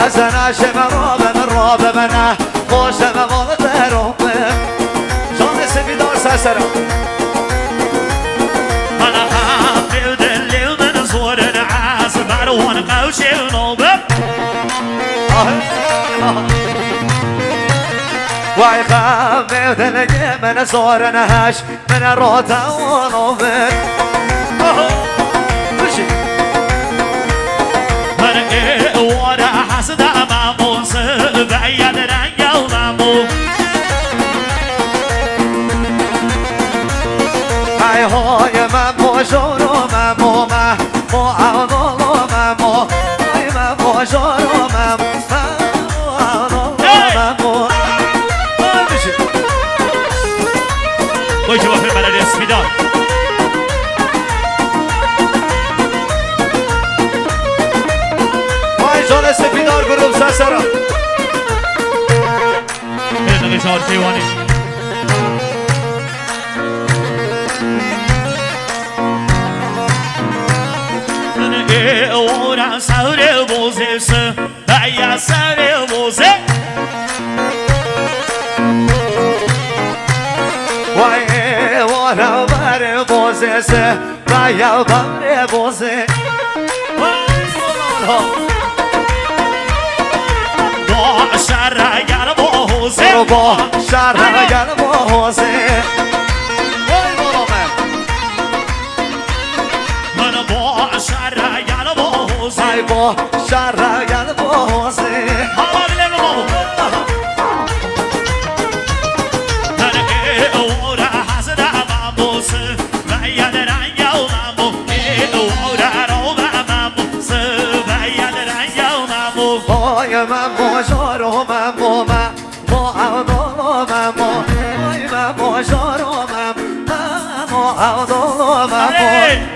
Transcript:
حسنا شمرا بمرا بمنا خوش مغال تروم جان سفیدار سسرا أنا خاف ودلي ومن صور نعاس مروان قوشي ونوبة واي خاف ودلي من صور نهاش من الروتا ونوبة أنا إيه ورا حسد أمامو سبعيد رنجا ومامو هاي هو يا مامو شورو مامو ما مو عضلو مامو هاي مامو شورو مامو مامو عضلو مامو ويجوا في بلد اسميدان هاي جون سفيدار قرب ساسرا هذا غشار تيواني أنا إيه ورا سوري بوزيس هيا سوري بوزي واي وانا بار بوزيس رايا بار بوزي ضاع شارع يا بوزي ربا شارع يا بوزي أنا ضاع شارع يا بوزي هاي بو شارع يا بوزي هلا بالله بابا أنا إيه ورا حسد أماموس بعيد رنجا ومامو إيه ورا روبا أماموس بعيد رنجا ومامو هاي مامو شورو مامو ما مو عضلو مامو هاي مامو شورو مامو مامو عضلو مامو